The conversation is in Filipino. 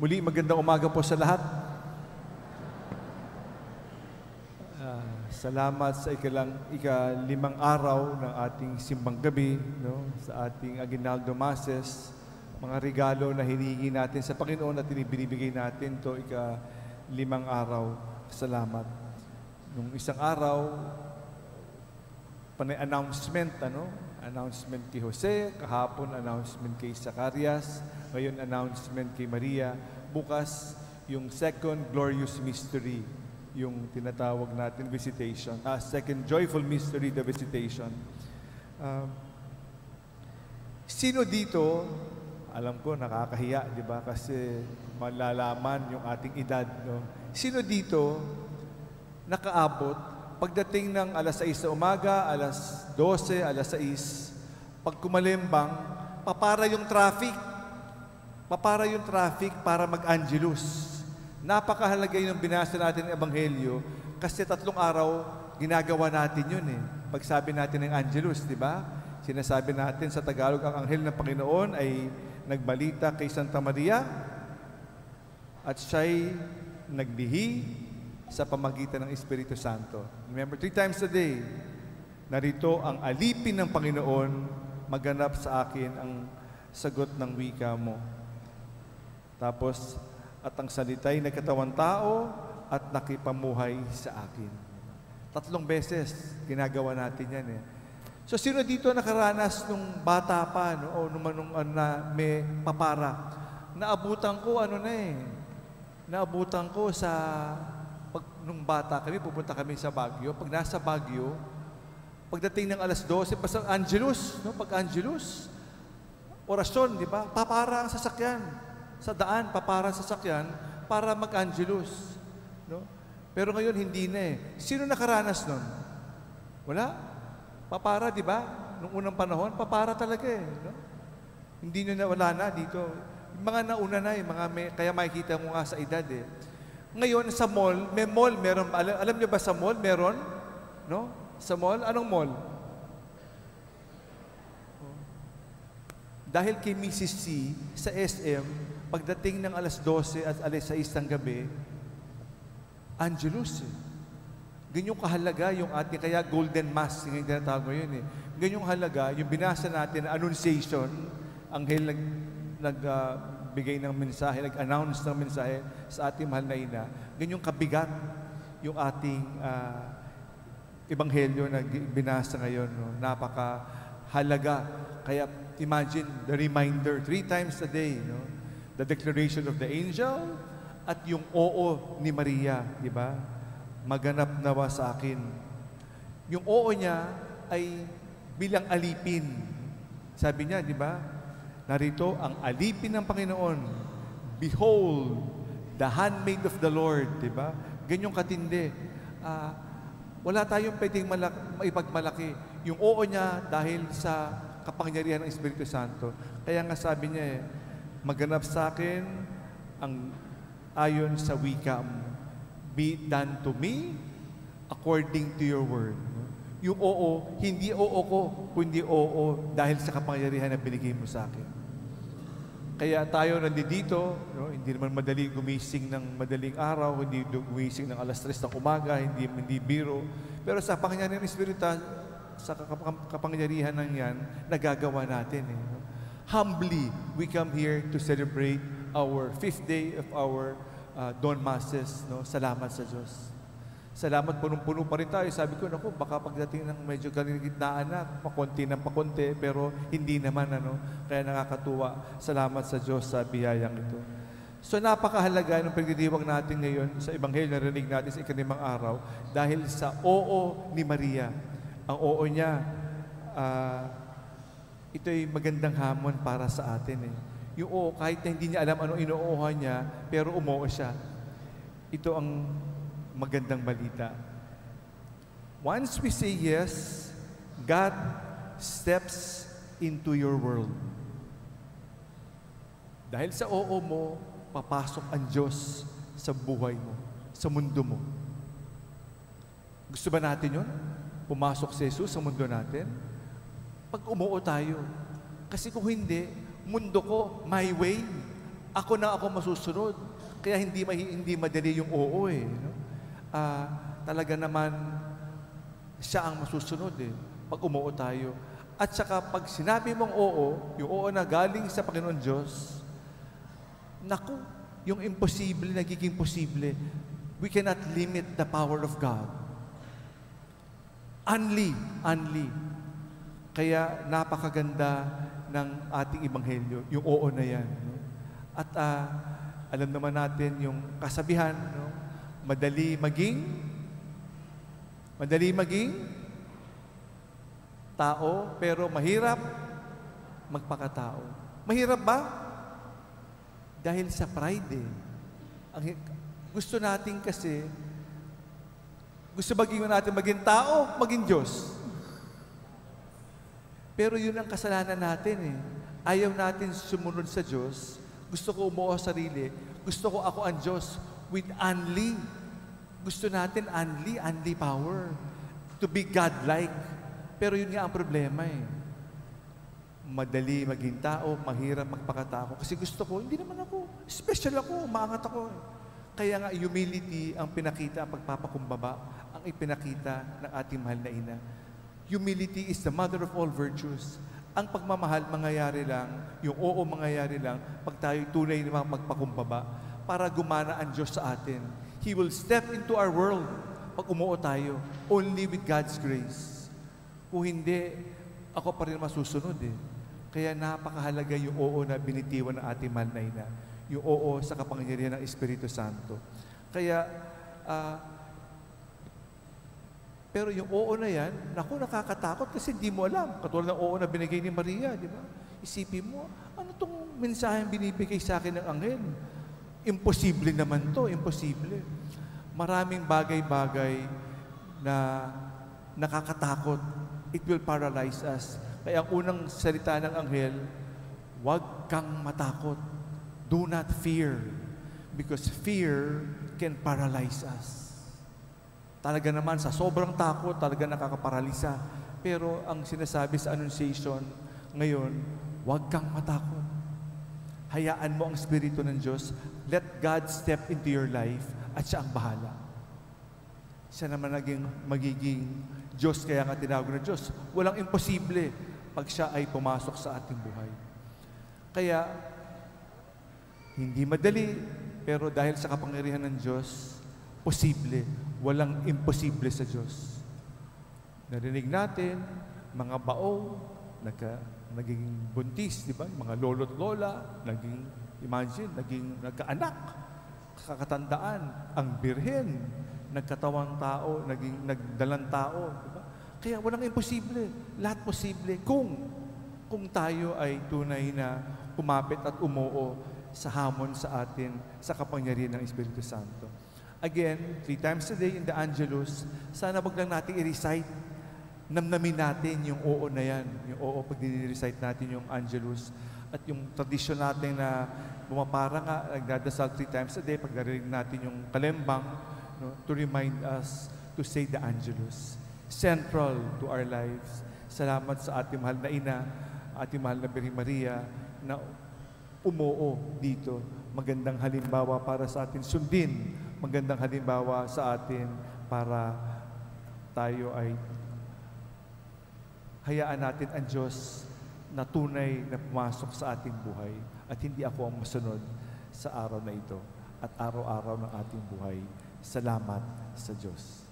Muli, magandang umaga po sa lahat. Salamat sa ikalimang araw ng ating simbang gabi, no? Sa ating Aguinaldo Masses, mga regalo na hinihingi natin sa Panginoon at binibigay natin to ikalimang araw. Salamat. Nung isang araw, announcement, announcement kay Jose, kahapon announcement kay Zacarias, ngayon announcement kay Maria, bukas yung second glorious mystery, yung tinatawag natin visitation, second joyful mystery, the visitation. Sino dito, alam ko nakakahiya, di ba? Kasi malalaman yung ating edad, no? Sino dito nakaabot pagdating ng alas 6 sa umaga, alas 12, alas 6, pag kumalimbang, papara yung traffic. Papara yung traffic para mag-Angelus. Napakahalaga yung binasa natin ng Ebanghelyo kasi 3 araw ginagawa natin yun eh. Pagsabi natin ng Angelus, di ba? Sinasabi natin sa Tagalog, ang anghel ng Panginoon ay nagbalita kay Santa Maria at siya'y nagbihi sa pamagitan ng Espiritu Santo. Remember, 3 times a day, narito ang alipin ng Panginoon, maganap sa akin ang sagot ng wika mo. Tapos, at ang salita'y nagkatawang tao at nakipamuhay sa akin. 3 beses ginagawa natin yan eh. So, sino dito nakaranas nung bata pa, no? O nung na may papara? Naabutan ko, naabutan ko sa, nung bata kami, pupunta kami sa Baguio. Pag nasa Baguio, pagdating ng alas 12, pasang Angelus, no? Pag Angelus, orasyon, di ba? Papara ang sasakyan. Sa daan, papara sa sasakyan para mag-Angelus. No? Pero ngayon, hindi na eh. Sino nakaranas nun? Wala. Papara, di ba? Nung unang panahon, papara talaga eh. No? Hindi nyo na, wala na dito. Yung mga nauna na eh, kaya makikita mo nga sa edad eh. Ngayon, sa mall, meron, alam nyo ba sa mall, meron? No? Sa mall, anong mall? Dahil kay Mrs. C, sa SM, pagdating ng alas 12 at alas 6 ng gabi, Angelus eh. Ganyong kahalaga yung ating, kaya Golden Mass, yung tinatawag ngayon eh. Ganyong halaga, yung binasa natin, Annunciation, anghel nagbigay ng mensahe, nag-announce ng mensahe sa ating mahal na ina. Ganyong kabigat yung ating ebanghelyo na binasa ngayon. No? Napakahalaga. Kaya imagine the reminder 3 times a day, no? The declaration of the angel at yung oo ni Maria, di ba? Maganap nawa sa akin. Yung oo niya ay bilang alipin. Sabi niya, di ba? Narito ang alipin ng Panginoon. Behold, the handmaid of the Lord, di ba? Ganyong katindi. Wala tayong pwedeng maipagmalaki. Yung oo niya dahil sa kapangyarihan ng Espiritu Santo. Kaya nga sabi niya maganap sa akin ang ayon sa wika mo. Be done to me according to your word. Yung oo, hindi oo ko, kundi oo dahil sa kapangyarihan na binigay mo sa akin. Kaya tayo nandito, no? Hindi naman madali gumising ng madaling araw, hindi gumising ng alas 3 ng umaga, hindi biro. Pero sa kapangyarihan ng Espiritu, sa kapangyarihan ng yan, nagagawa natin eh. Humbly, we come here to celebrate our 5th day of our Dawn Masses. No? Salamat sa Diyos. Salamat, punong-puno pa rin tayo. Sabi ko, naku, baka pagdating ng medyo galigitnaan na, pakunti ng pakunti, pero hindi naman, kaya nakakatuwa. Salamat sa Diyos sa biyayang ito. So, napakahalaga ng pagdidiwang natin ngayon sa Ebanghelyo na rinig natin sa ikalimang araw dahil sa oo ni Maria. Ang oo niya, ito'y magandang hamon para sa atin eh. Yung oo, kahit na hindi niya alam anong inuuhan niya, pero umoo siya. Ito ang magandang balita. Once we say yes, God steps into your world. Dahil sa oo mo, papasok ang Diyos sa buhay mo, sa mundo mo. Gusto ba natin yun? Pumasok si Jesus sa mundo natin? Pag umuo tayo. Kasi kung hindi, mundo ko, my way, ako masusunod. Kaya hindi madali yung oo eh. No? Talaga naman, siya ang masusunod eh. Pag umuo tayo. At saka pag sinabi mong oo, yung oo na galing sa Panginoon Diyos, naku, yung imposible, nagiging posible. We cannot limit the power of God. Unli. Kaya napakaganda ng ating Ebanghelyo, yung oo na yan. No? At alam naman natin yung kasabihan, no? Madali maging tao, pero mahirap magpakatao. Mahirap ba? Dahil sa pride eh. Gusto natin kasi, gusto natin maging tao, maging Diyos. Pero yun ang kasalanan natin eh. Ayaw natin sumunod sa Diyos. Gusto ko umuo sa sarili. Gusto ko ako ang Diyos with unli. Gusto natin unli power. To be God-like. Pero yun nga ang problema eh. Madali maging tao, mahirap magpakatao. Kasi gusto ko, hindi naman ako. Special ako, maangat ako. Kaya nga, humility ang pinakita, ang pagpapakumbaba, ang ipinakita ng ating mahal na ina. Humility is the mother of all virtues. Ang pagmamahal, mangyayari lang, yung oo, mangyayari lang, pag tayo'y tunay na magpakumbaba, para gumana ang Diyos sa atin. He will step into our world pag umuo tayo, only with God's grace. Kung hindi, ako pa rin masusunod eh. Kaya napakahalaga yung oo na binitiwan ng ating mahal na ina. Yung oo sa kapangyarihan ng Espiritu Santo. Kaya, pero yung oo na yan, naku, nakakatakot kasi hindi mo alam. Katulad ng oo na binigay ni Maria, di ba? Isipin mo, ano tong mensaheng binibigay sa akin ng anghel? Imposible naman to, imposible. Maraming bagay-bagay na nakakatakot. It will paralyze us. Kaya ang unang salita ng anghel, huwag kang matakot. Do not fear. Because fear can paralyze us. Talaga naman, sa sobrang takot, talaga nakakaparalisa. Pero ang sinasabi sa Annunciation ngayon, huwag kang matakot. Hayaan mo ang Espiritu ng Diyos. Let God step into your life at siya ang bahala. Siya naman magiging Diyos, kaya nga tinawag na Diyos. Walang imposible pag siya ay pumasok sa ating buhay. Kaya, hindi madali, pero dahil sa kapangyarihan ng Diyos, posible. Walang imposible sa Diyos. Narinig natin, mga bao, naging buntis, di ba? Mga lolo't lola, naging nagkaanak, kakatandaan, ang birhen, nagkatawang tao, nagdalang tao, di ba? Kaya walang imposible. Lahat posible kung tayo ay tunay na kumapit at umuo sa hamon sa atin, sa kapangyarihan ng Espiritu Santo. Again, 3 times a day in the Angelus, sana wag lang natin i-recite. Namnamin natin yung oo na yan. Yung oo, pag nire-recite natin yung Angelus. At yung tradisyon natin na bumapara nga, nagdadasal 3 times a day, pag narinig natin yung kalembang, no, to remind us to say the Angelus. Central to our lives. Salamat sa ating mahal na ina, ating mahal na Birheng Maria, na umuo dito. Magandang halimbawa para sa atin sundin. Magandang halimbawa sa atin para tayo ay hayaan natin ang Diyos na tunay na pumasok sa ating buhay at hindi ako ang masunod sa araw na ito at araw-araw ng ating buhay. Salamat sa Diyos.